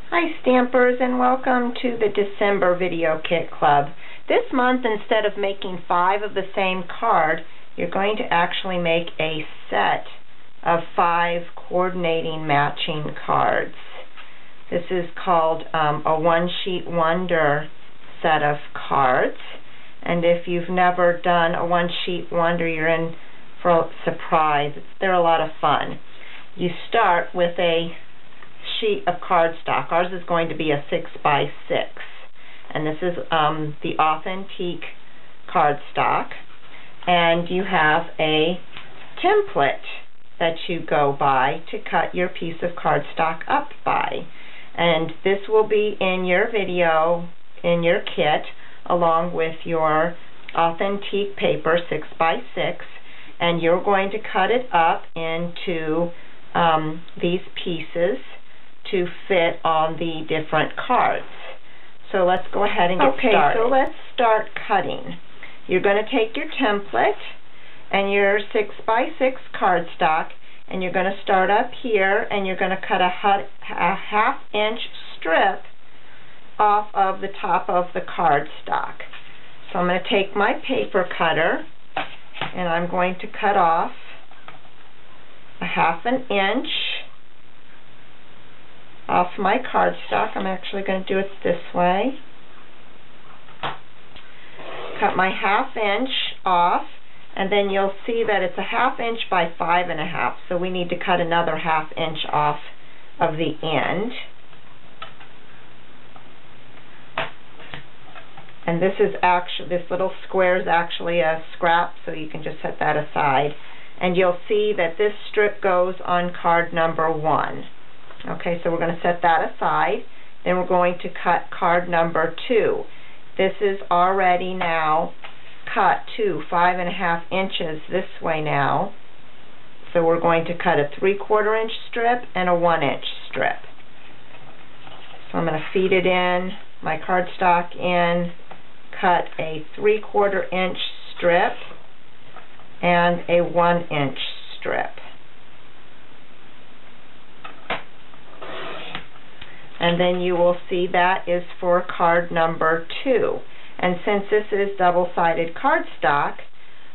Hi Stampers, and welcome to the December Video Kit Club. This month, instead of making 5 of the same card, you're going to actually make a set of 5 coordinating matching cards. This is called a one-sheet wonder set of cards. And if you've never done a one-sheet wonder, you're in for a surprise. They're a lot of fun. You start with a sheet of cardstock. Ours is going to be a 6x6, and this is the authentic cardstock, and you have a template that you go by to cut your piece of cardstock up by, and this will be in your video, in your kit, along with your authentic paper 6x6, and you're going to cut it up into these pieces to fit on the different cards. So let's go ahead and get started. So let's start cutting. You're going to take your template and your 6x6 cardstock, and you're going to start up here, and you're going to cut a half-inch strip off of the top of the cardstock. So I'm going to take my paper cutter, and I'm going to cut off a half an inch off my cardstock. I'm actually going to do it this way. Cut my half inch off, and then you'll see that it's a half inch by 5.5, so we need to cut another half inch off of the end. And this is actually, this little square is actually a scrap, so you can just set that aside. And you'll see that this strip goes on card number 1. Okay, so we're going to set that aside. Then we're going to cut card number 2. This is already now cut to 5.5 inches this way now. So we're going to cut a 3/4 inch strip and a 1 inch strip. So I'm going to feed it in, my cardstock in, cut a 3/4 inch strip and a 1 inch strip. And then you will see that is for card number 2. And since this is double-sided cardstock,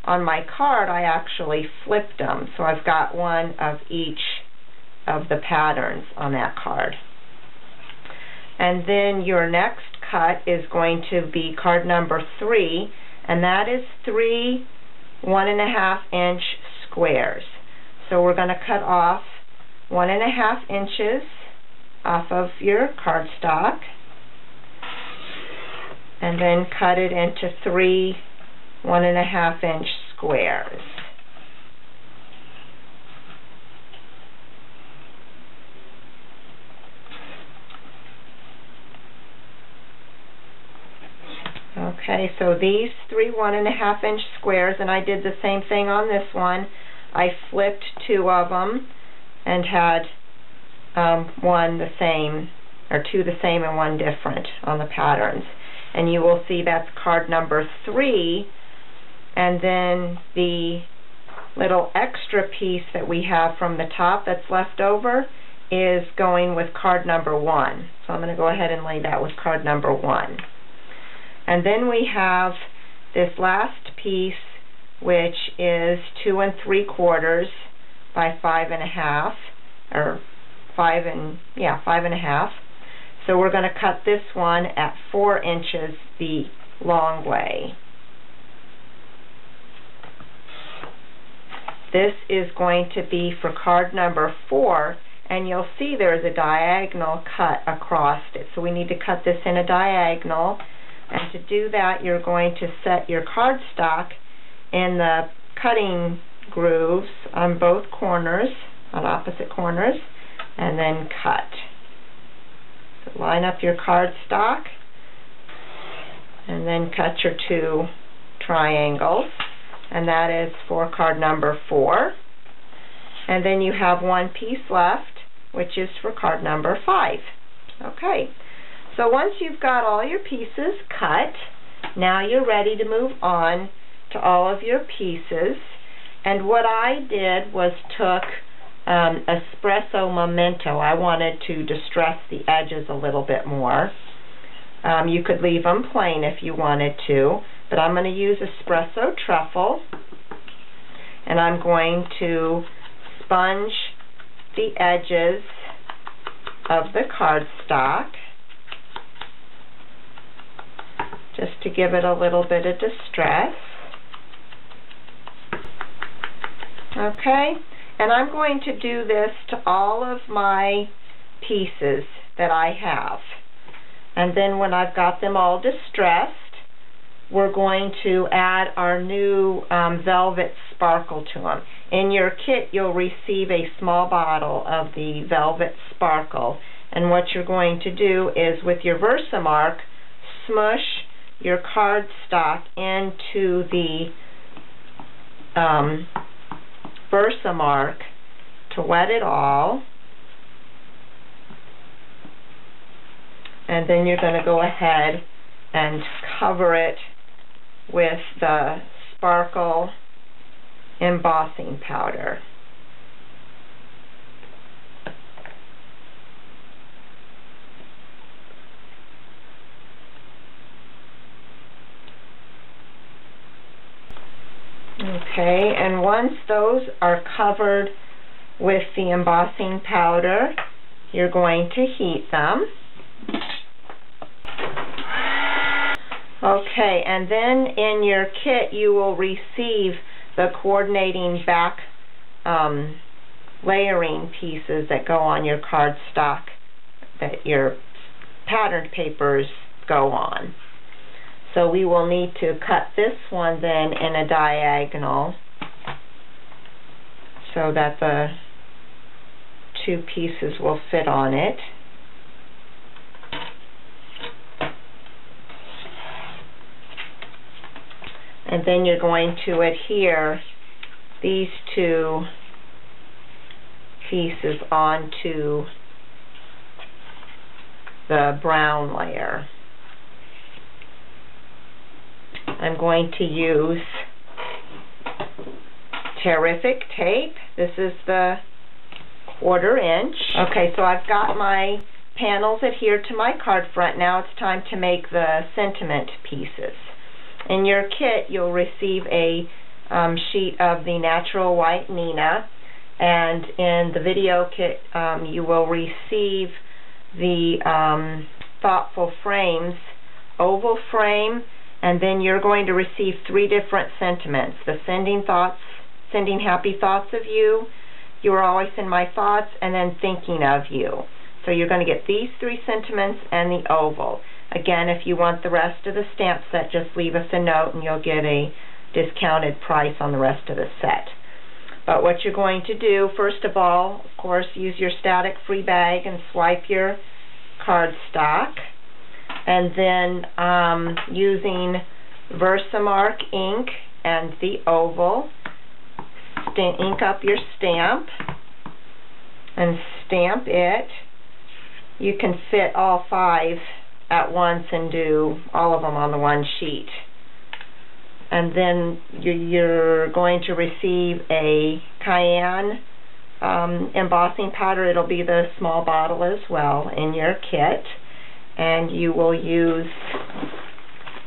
on my card I actually flipped them. So I've got one of each of the patterns on that card. And then your next cut is going to be card number 3, and that is 3 1.5 inch squares. So we're going to cut off 1.5 inches off of your cardstock, and then cut it into 3 1.5 inch squares. Okay, so these 3 1.5 inch squares, and I did the same thing on this one. I flipped 2 of them and had one the same, or 2 the same and 1 different on the patterns. And you will see that's card number 3, and then the little extra piece that we have from the top that's left over is going with card number 1. So I'm going to go ahead and lay that with card number 1. And then we have this last piece, which is 2 3/4 by 5.5, or 5.5. So we're going to cut this one at 4 inches the long way. This is going to be for card number 4, and you'll see there's a diagonal cut across it. So we need to cut this in a diagonal, and to do that you're going to set your cardstock in the cutting grooves on both corners, on opposite corners, and then cut. So line up your cardstock and then cut your 2 triangles, and that is for card number 4. And then you have 1 piece left, which is for card number 5. Okay, so once you've got all your pieces cut, now you're ready to move on to all of your pieces. And what I did was took Espresso Memento. I wanted to distress the edges a little bit more. You could leave them plain if you wanted to, but I'm going to use Espresso Truffle, and I'm going to sponge the edges of the cardstock just to give it a little bit of distress. Okay, and I'm going to do this to all of my pieces that I have. And then when I've got them all distressed, we're going to add our new velvet sparkle to them. In your kit, you'll receive a small bottle of the velvet sparkle. And what you're going to do is, with your Versamark, smush your cardstock into the Versamark to wet it all. And then you're going to go ahead and cover it with the sparkle embossing powder. Okay, and once those are covered with the embossing powder, you're going to heat them. Okay, and then in your kit you will receive the coordinating back layering pieces that go on your cardstock that your patterned papers go on. So we will need to cut this one then in a diagonal so that the two pieces will fit on it. And then you're going to adhere these two pieces onto the brown layer. I'm going to use Terrific tape. This is the 1/4 inch. Okay, so I've got my panels adhered to my card front. Now it's time to make the sentiment pieces. In your kit, you'll receive a sheet of the Natural White Nina, and in the video kit, you will receive the Thoughtful Frames oval frame, and then you're going to receive 3 different sentiments: the sending happy thoughts of you, you are always in my thoughts, and then thinking of you. So you're going to get these 3 sentiments and the oval. Again, if you want the rest of the stamp set, just leave us a note and you'll get a discounted price on the rest of the set. But what you're going to do, first of all, of course, use your static free bag and swipe your cardstock. And then using Versamark ink and the oval, ink up your stamp and stamp it. You can fit all 5 at once and do all of them on the one sheet. And then you're going to receive a Cayenne embossing powder. It'll be the small bottle as well in your kit. And you will use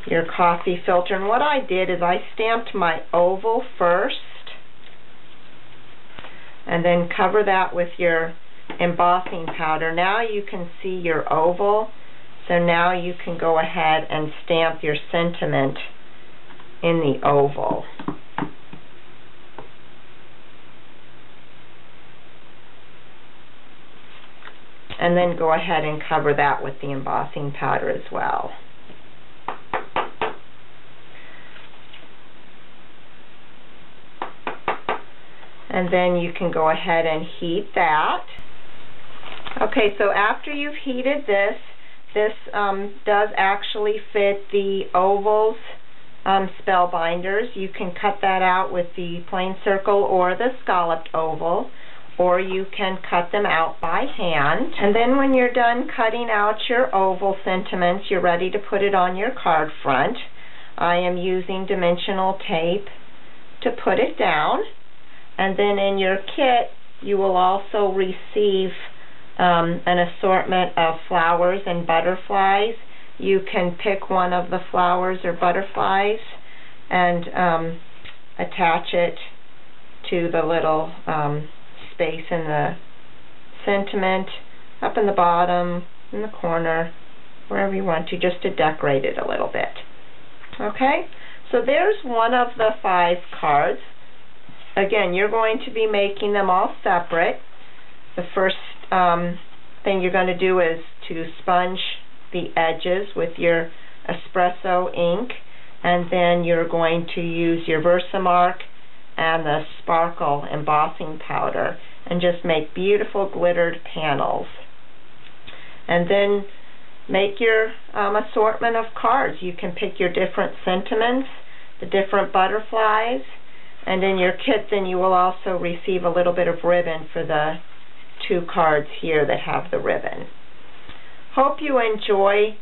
your coffee filter. And what I did is I stamped my oval first and then cover that with your embossing powder. Now you can see your oval. So now you can go ahead and stamp your sentiment in the oval. And then go ahead and cover that with the embossing powder as well. And then you can go ahead and heat that. Okay, so after you've heated this, does actually fit the ovals spell binders. You can cut that out with the plain circle or the scalloped oval, or you can cut them out by hand. And then when you're done cutting out your oval sentiments, you're ready to put it on your card front. I am using dimensional tape to put it down. And then in your kit, you will also receive an assortment of flowers and butterflies. You can pick one of the flowers or butterflies and attach it to the little space in the sentiment, up in the bottom, in the corner, wherever you want to, just to decorate it a little bit. Okay, so there's one of the 5 cards. Again, you're going to be making them all separate. The first thing you're going to do is to sponge the edges with your espresso ink, and then you're going to use your Versamark and the sparkle embossing powder and just make beautiful glittered panels. And then make your assortment of cards. You can pick your different sentiments, the different butterflies, and in your kit then you will also receive a little bit of ribbon for the 2 cards here that have the ribbon. Hope you enjoy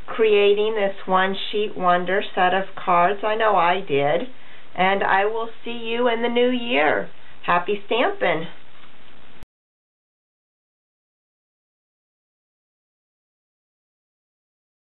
creating this one sheet wonder set of cards. I know I did. And I will see you in the new year. Happy stamping!